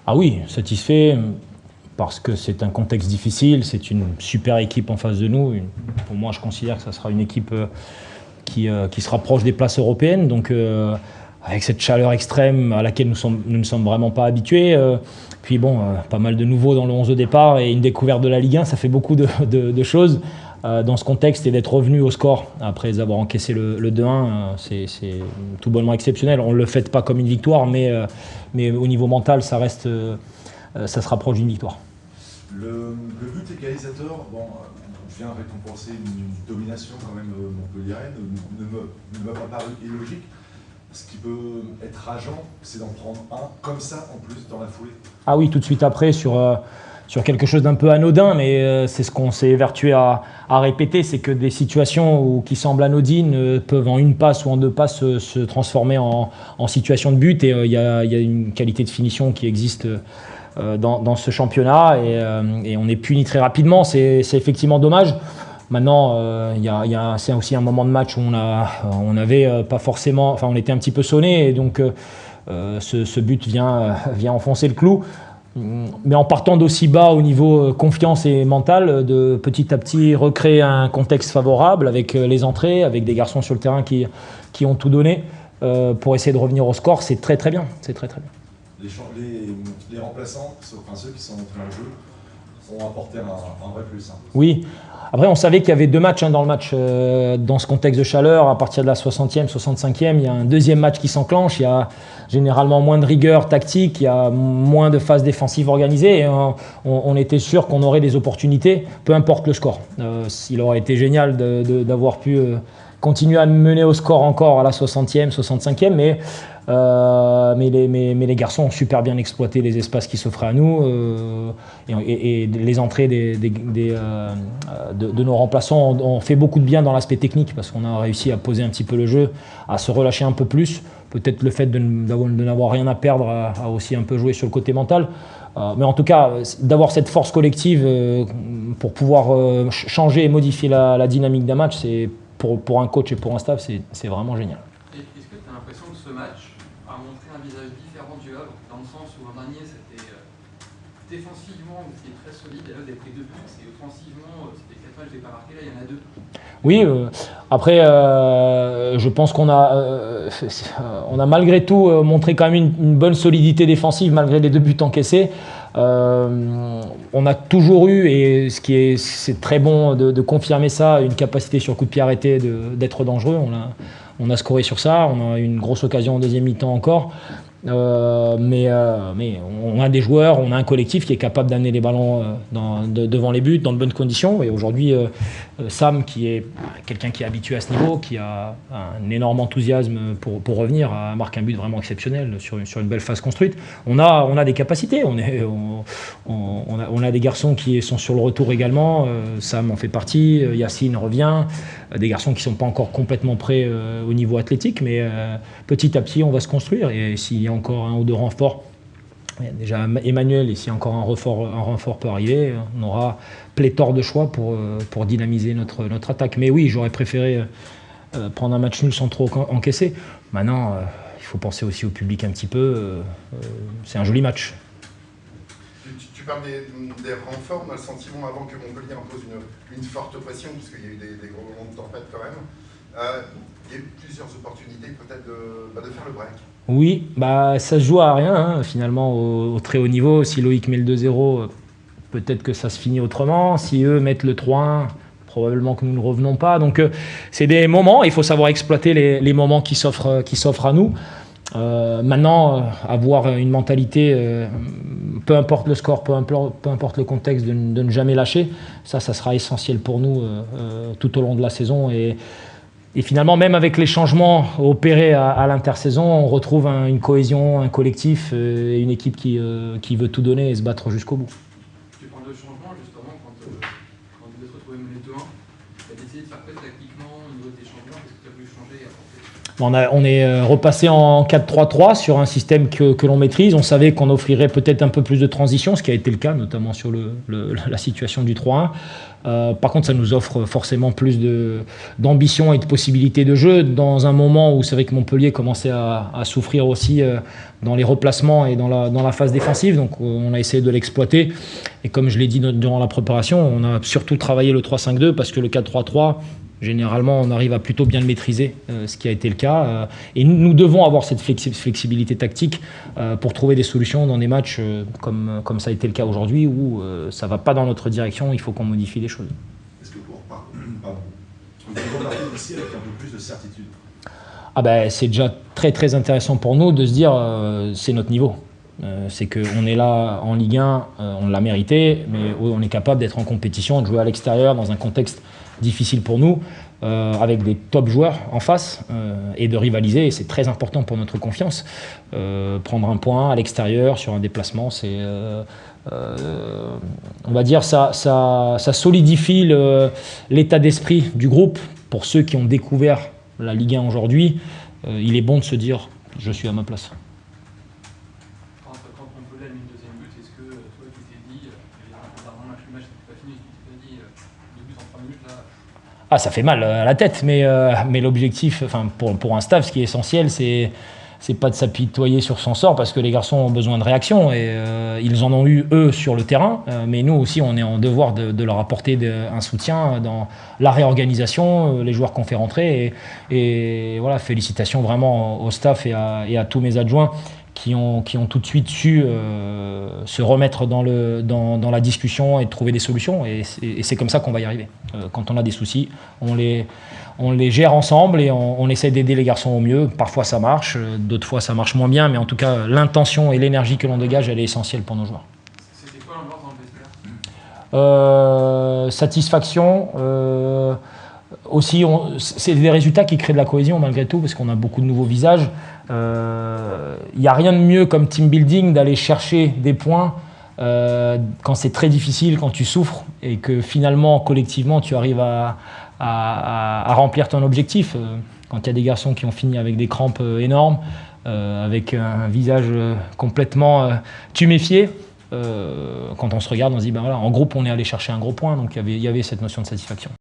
Ah oui, satisfait, parce que c'est un contexte difficile, c'est une super équipe en face de nous. Pour moi, je considère que ça sera une équipe qui se rapproche des places européennes. Donc, avec cette chaleur extrême à laquelle nous ne sommes vraiment pas habitués. Puis bon, pas mal de nouveaux dans le 11 de départ et une découverte de la Ligue 1, ça fait beaucoup de choses dans ce contexte, et d'être revenu au score après avoir encaissé le 2-1, c'est tout bonnement exceptionnel. On ne le fête pas comme une victoire, mais au niveau mental, ça se rapproche d'une victoire. Le but égalisateur, vient récompenser une domination quand même montpelliéraine, ne m'a pas paru illogique. Ce qui peut être rageant, c'est d'en prendre un comme ça en plus dans la foulée. Ah oui, tout de suite après sur quelque chose d'un peu anodin, mais c'est ce qu'on s'est évertué à répéter, c'est que des situations qui semblent anodines peuvent en une passe ou en deux passes se transformer en situation de but, et il y a une qualité de finition qui existe dans ce championnat, et on est puni très rapidement. C'est effectivement dommage. Maintenant, c'est aussi un moment de match où on avait pas forcément, enfin on était un petit peu sonné, et donc ce but vient enfoncer le clou. Mais en partant d'aussi bas au niveau confiance et mental, de petit à petit recréer un contexte favorable avec les entrées, avec des garçons sur le terrain qui ont tout donné pour essayer de revenir au score, c'est très très bien. C'est très très bien. Les remplaçants, enfin ceux qui sont entrés en jeu, ont apporté un vrai plus. Oui. Après, on savait qu'il y avait deux matchs dans le match, dans ce contexte de chaleur. À partir de la 60e, 65e, il y a un deuxième match qui s'enclenche. Il y a généralement moins de rigueur tactique, il y a moins de phases défensives organisées. Et on était sûr qu'on aurait des opportunités, peu importe le score. Il aurait été génial d'avoir pu continuer à mener au score encore à la 60e, 65e, mais les garçons ont super bien exploité les espaces qui s'offraient à nous, et les entrées de nos remplaçants ont fait beaucoup de bien dans l'aspect technique, parce qu'on a réussi à poser un petit peu le jeu, à se relâcher un peu plus. Peut-être le fait de n'avoir rien à perdre a aussi un peu joué sur le côté mental. Mais en tout cas, d'avoir cette force collective pour pouvoir changer et modifier la dynamique d'un match, c'est pour un coach et pour un staff, c'est vraiment génial. Est-ce que tu as l'impression que ce match a montré un visage différent du Havre, dans le sens où l'an dernier c'était défensivement vous étiez très solide, et là vous avez pris 2 buts, et offensivement c'était 4 matchs, je n'ai pas marqué, là il y en a 2. Oui, après je pense qu'on a malgré tout montré quand même une bonne solidité défensive malgré les 2 buts encaissés. On a toujours eu, et c'est très bon de confirmer ça, une capacité sur coup de pied arrêté d'être dangereux. On a scoré sur ça, on a eu une grosse occasion en deuxième mi-temps encore. Mais on a des joueurs, on a un collectif qui est capable d'amener les ballons devant les buts dans de bonnes conditions. Et aujourd'hui, Sam, qui est quelqu'un qui est habitué à ce niveau, qui a un énorme enthousiasme pour revenir, marque un but vraiment exceptionnel sur une belle phase construite. On a des capacités, on a des garçons qui sont sur le retour également. Sam en fait partie, Yacine revient. Des garçons qui ne sont pas encore complètement prêts au niveau athlétique, mais petit à petit, on va se construire. Et s'il y a encore un ou deux renforts, déjà Emmanuel, et si encore un renfort peut arriver, on aura pléthore de choix pour dynamiser notre attaque. Mais oui, j'aurais préféré prendre un match nul sans trop encaisser. Maintenant, il faut penser aussi au public un petit peu. C'est un joli match. Tu parles des renforts, on a le sentiment avant que Montpellier impose une forte pression, puisqu'il y a eu des gros moments de tempête quand même. Il y a eu plusieurs opportunités peut-être de faire le break. Oui, ça se joue à rien finalement au très haut niveau. Si Loïc met le 2-0, peut-être que ça se finit autrement. Si eux mettent le 3-1, probablement que nous ne revenons pas. Donc c'est des moments, il faut savoir exploiter les moments qui s'offrent à nous. Maintenant, avoir une mentalité, peu importe le score, peu importe le contexte, de ne jamais lâcher, ça sera essentiel pour nous tout au long de la saison. Et finalement, même avec les changements opérés à l'intersaison, on retrouve une cohésion, un collectif et une équipe qui veut tout donner et se battre jusqu'au bout. Tu parles de changement, justement, quand vous êtes retrouvé mené 2-1, tu as décidé de faire quoi tactiquement au niveau des changements? Qu'est-ce que tu as voulu changer et apporter? On est repassé en 4-3-3 sur un système que l'on maîtrise. On savait qu'on offrirait peut-être un peu plus de transition, ce qui a été le cas, notamment sur la situation du 3-1. Par contre, ça nous offre forcément plus d'ambition et de possibilités de jeu dans un moment où c'est vrai que Montpellier commençait à souffrir aussi dans les replacements et dans la phase défensive. Donc on a essayé de l'exploiter. Et comme je l'ai dit durant la préparation, on a surtout travaillé le 3-5-2 parce que le 4-3-3, généralement, on arrive à plutôt bien le maîtriser, ce qui a été le cas. Et nous devons avoir cette flexibilité tactique pour trouver des solutions dans des matchs comme ça a été le cas aujourd'hui, où ça ne va pas dans notre direction, il faut qu'on modifie les choses. Est-ce que vous repartez ici avec un peu plus de certitude? C'est déjà très très intéressant pour nous de se dire c'est notre niveau. C'est qu'on est là en Ligue 1, on l'a mérité, mais on est capable d'être en compétition, de jouer à l'extérieur dans un contexte difficile pour nous, avec des top joueurs en face, et de rivaliser, et c'est très important pour notre confiance. Prendre un point à l'extérieur sur un déplacement, c'est, on va dire, ça solidifie l'état d'esprit du groupe. Pour ceux qui ont découvert la Ligue 1 aujourd'hui, il est bon de se dire je suis à ma place. Quand on peut aller une deuxième but, est-ce que toi tu t'es dit, avant le match n'était pas fini, tu t'es dit 2 buts en 3 minutes là? Ça fait mal à la tête, mais l'objectif, pour un staff, ce qui est essentiel, c'est pas de s'apitoyer sur son sort, parce que les garçons ont besoin de réaction, et ils en ont eu, eux, sur le terrain, mais nous aussi, on est en devoir de leur apporter un soutien dans la réorganisation, les joueurs qu'on fait rentrer, et voilà, félicitations vraiment au staff et à tous mes adjoints qui ont tout de suite su se remettre dans la discussion et trouver des solutions. Et c'est comme ça qu'on va y arriver. Quand on a des soucis, on les gère ensemble et on essaie d'aider les garçons au mieux. Parfois ça marche, d'autres fois ça marche moins bien, mais en tout cas l'intention et l'énergie que l'on dégage, elle est essentielle pour nos joueurs. C'était quoi l'ambiance dans le vestiaire? Satisfaction. Aussi, c'est des résultats qui créent de la cohésion malgré tout, parce qu'on a beaucoup de nouveaux visages. Il n'y a rien de mieux comme team building d'aller chercher des points quand c'est très difficile, quand tu souffres, et que finalement, collectivement, tu arrives à remplir ton objectif. Quand il y a des garçons qui ont fini avec des crampes énormes, avec un visage complètement tuméfié, quand on se regarde, on se dit, voilà, en groupe, on est allé chercher un gros point, donc il y avait cette notion de satisfaction.